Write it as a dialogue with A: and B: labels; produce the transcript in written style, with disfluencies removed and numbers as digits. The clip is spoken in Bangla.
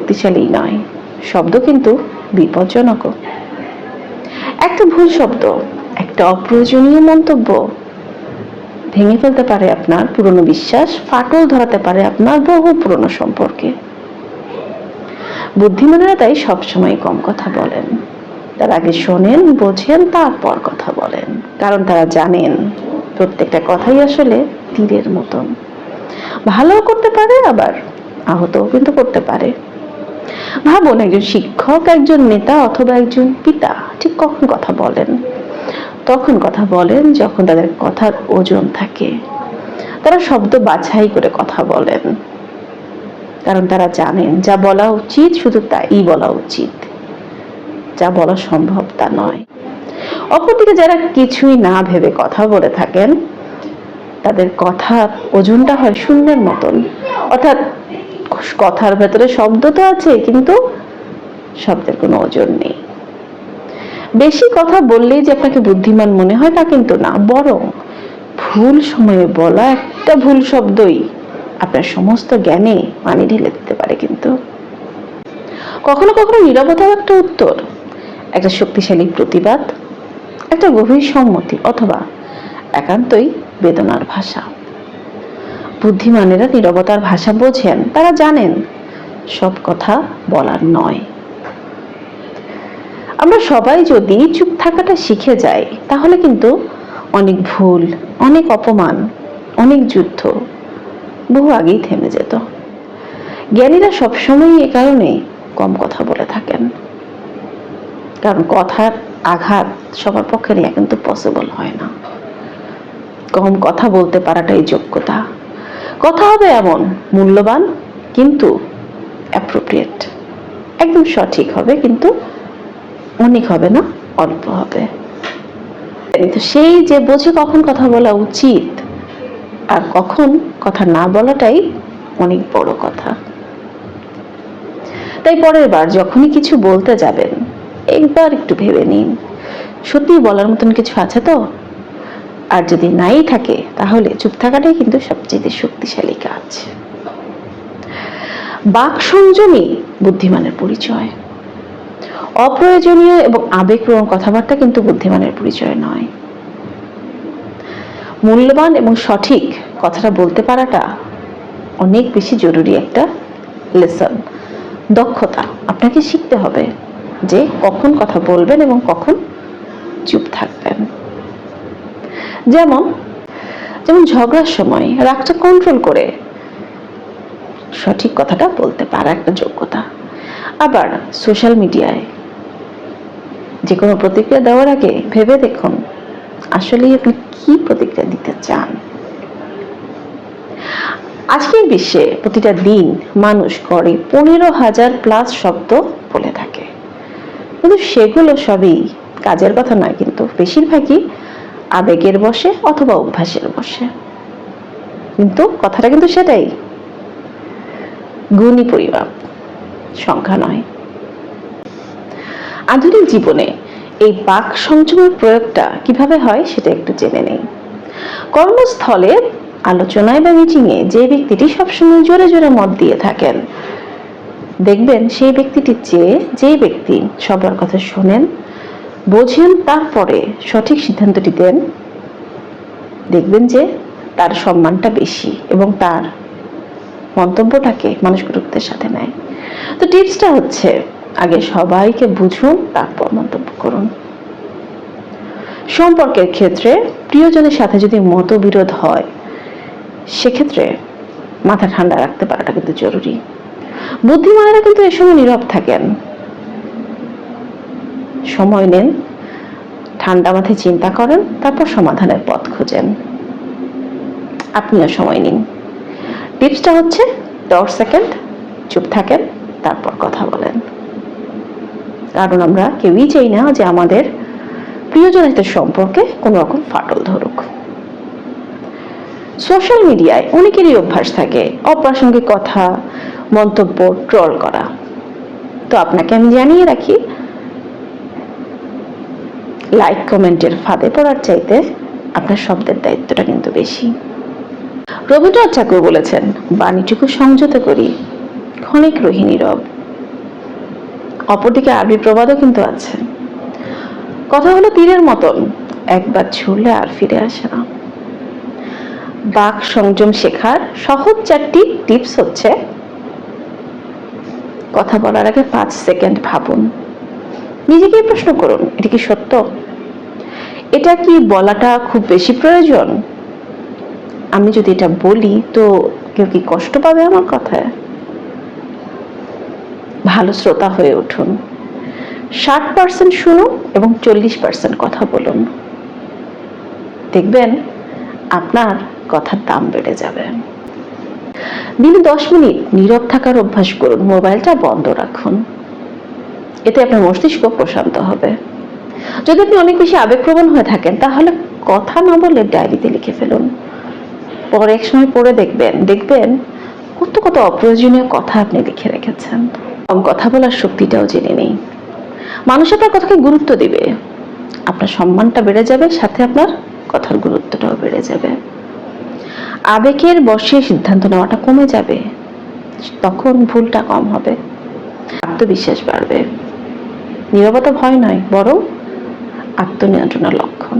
A: শক্তিশালী নয়, শব্দ কিন্তু বিপজ্জনকও। একটা ভুল শব্দ, একটা অপ্রয়োজনীয় মন্তব্য ভেঙে ফেলতে পারে আপনার পুরনো বিশ্বাস, ফাটল ধরাতে পারে আপনার বহু পুরনো সম্পর্কে। বুদ্ধিমানেরা তাই সবসময় কম কথা বলেন। তার আগে শোনেন, বোঝেন, তারপর কথা বলেন। কারণ তারা জানেন প্রত্যেকটা কথাই আসলে তীরের মতন, ভালোও করতে পারে আবার আহতও কিন্তু করতে পারে। ভাবুন, একজন শিক্ষক, একজন নেতা অথবা একজন পিতা ঠিক কখন কথা বলেন? তখন কথা বলেন যখন তাদের কথার ওজন থাকে। তারা শব্দ বাছাই করে কথা বলেন, কারণ তারা জানেন যা বলা উচিত শুধু তাই বলা উচিত, যা বলা সম্ভব তা নয়। অপরদিকে যারা কিছুই না ভেবে কথা বলে থাকেন, তাদের কথার ওজনটা হয় শূন্যের মতন। অর্থাৎ কথার ভেতরে শব্দ তো আছে, কিন্তু শব্দের কোনো ওজন নেই। বেশি কথা বললেই যে আপনাকে বুদ্ধিমান মনে হয় তা কিন্তু না, বরং ভুল সময়ে বলা একটা ভুল শব্দই আপনার সমস্ত জ্ঞানে পানি ঢেলে দিতে পারে। কিন্তু কখনো কখনো নীরবতাও একটা উত্তর, একটা শক্তিশালী প্রতিবাদ, একটা গভীর সম্মতি, অথবা একান্তই বেদনার ভাষা। বুদ্ধিমানেরা নীরবতার ভাষা বোঝেন। তারা জানেন সব কথা বলার নয়। আমরা সবাই যদি চুপ থাকাটা শিখে যাই, তাহলে কিন্তু অনেক ভুল, অনেক অপমান, অনেক যুদ্ধ বহু আগেই থেমে যেত। জ্ঞানীরা সবসময় এ কারণে কম কথা বলে থাকেন, কারণ কথার আঘাত সবার পক্ষে নেওয়া কিন্তু পসিবল হয় না। কম কথা বলতে পারাটাই যোগ্যতা। কথা হবে এমন মূল্যবান, কিন্তু অ্যাপ্রোপ্রিয়েট, একদম সঠিক হবে, কিন্তু অনেক হবে না, অল্প হবে। তো সেই যে বোঝে কখন কথা বলা উচিত আর কখন কথা না বলাটাই অনেক বড় কথা। তাই পরের বার যখনই কিছু বলতে যাবেন, একবার একটু ভেবে নিন সত্যি বলার মতন কিছু আছে তো। আর যদি নাই থাকে, তাহলে চুপ থাকাটাই কিন্তু সবচেয়ে শক্তিশালী কাজ। বাক সংযমী বুদ্ধিমানের পরিচয়। অপ্রয়োজনীয় এবং আবেগপ্রবণ কথাবার্তা কিন্তু বুদ্ধিমানের পরিচয় নয়। মূল্যবান এবং সঠিক কথাটা বলতে পারাটা অনেক বেশি জরুরি একটা লেসন, দক্ষতা। আপনাকে শিখতে হবে যে কখন কথা বলবেন এবং কখন চুপ থাকবেন। যেমন ঝগড়ার সময় রাগটা কন্ট্রোল করে সঠিক কথাটা বলতে পারা একটা যোগ্যতা। আবার সোশ্যাল মিডিয়ায় যে কোনো প্রতিক্রিয়া দেওয়ার আগে ভেবে দেখুন আসলে আপনি কি প্রতিক্রিয়া দিতে চান। আজকের বিশ্বে প্রতিটা দিন মানুষ করে 15,000+ শব্দ বলে থাকে, কিন্তু সেগুলো সবই কাজের কথা নয়, কিন্তু বেশিরভাগই আবেগের বশে অথবা অভ্যাসের বশে। কিন্তু কথাটা কিন্তু সেটাই, গুণী পরিমাপ, সংখ্যা নয়। আধুনিক জীবনে এই বাক সংযমের প্রয়োগটা কিভাবে হয় সেটা একটু জেনে নেই। কর্মস্থলে, আলোচনায় বা মিটিংয়ে যে ব্যক্তিটি সবসময় জোরে জোরে মত দিয়ে থাকেন, দেখবেন সেই ব্যক্তিটির চেয়ে যে ব্যক্তি সবার কথা শোনেন, বোঝেন, তারপরে সঠিক সিদ্ধান্তটি দেন, দেখবেন যে তার সম্মানটা বেশি এবং তার মন্তব্যটাকে মানুষ গুরুত্বের সাথে নেয়। তো টিপসটা হচ্ছে, আগে সবাইকে বুঝুন, তারপর মন্তব্য করুন। সম্পর্কের ক্ষেত্রে প্রিয়জনের সাথে যদি মতবিরোধ হয়, সেক্ষেত্রে মাথা ঠান্ডা রাখতে পারাটা কিন্তু জরুরি। বুদ্ধিমানেরা কিন্তু এ সময় নীরব থাকেন, সময় নেন, ঠান্ডা মাথায় চিন্তা করেন, তারপর সমাধানের পথ খোঁজেন। আপনিও সময় নিন। টিপসটা হচ্ছে 10 সেকেন্ড চুপ থাকেন, তারপর কথা বলেন। কারণ আমরা কেউই চাই না যে আমাদের প্রিয়জনের সম্পর্কে কোনো রকম ফাটল ধরুক। সোশ্যাল মিডিয়ায় অনেকেরই অভ্যাস থাকে অপ্রাসঙ্গিক কথা, মন্তব্য, ট্রল করা। তো আপনাকে আমি জানিয়ে রাখি, লাইক কমেন্টের ফাঁদে পড়ার চাইতে আপনার শব্দের দায়িত্বটা কিন্তু বেশি। রবীন্দ্রনাথ ঠাকুর বলেছেন, বাণীটুকু সংযত করি, ক্ষণিক রহি নীরব, অপরদিকে আরবি প্রবাদও কিন্তু আছে, কথা হলো তীরের মতন, একবার ছুড়লে আর ফিরে আসে না। বাক সংযম শেখার সহজ 4টি টিপস হচ্ছে: কথা বলার আগে 5 সেকেন্ড ভাবুন, নিজেকে প্রশ্ন করুন, এটা কি সত্য? এটা কি বলাটা খুব বেশি প্রয়োজন? আমি যদি এটা বলি তো কেউ কি কষ্ট পাবে আমার কথায়? ভালো শ্রোতা হয়ে উঠুন, 60% শুনুন এবং 40% কথা বলুন। দেখবেন আপনার কথার দাম বেড়ে যাবে। দিনে 10 মিনিট নীরব থাকার অভ্যাস করুন, মোবাইলটা বন্ধ রাখুন, এতে আপনার মস্তিষ্ক প্রশান্ত হবে। যদি আপনি অনেক বেশি আবেগপ্রবণ হয়ে থাকেন তাহলে কথা না বলে ডায়েরিতে লিখে ফেলুন, পরে এক সময় পড়ে দেখবেন কত কত অপ্রয়োজনীয় কথা আপনি লিখে রেখেছেন। কথা বলার শক্তিটাও জেনে নেই। মানুষ আপনার কথাকে গুরুত্ব দিবে, আপনার সম্মানটা বেড়ে যাবে, সাথে আপনার কথার গুরুত্বটাও বেড়ে যাবে। আবেগের বশে সিদ্ধান্ত নেওয়াটা কমে যাবে, তখন ভুলটা কম হবে, আত্মবিশ্বাস বাড়বে। নীরবতা ভয় নয়, বরং আত্মনিয়ন্ত্রণের লক্ষণ।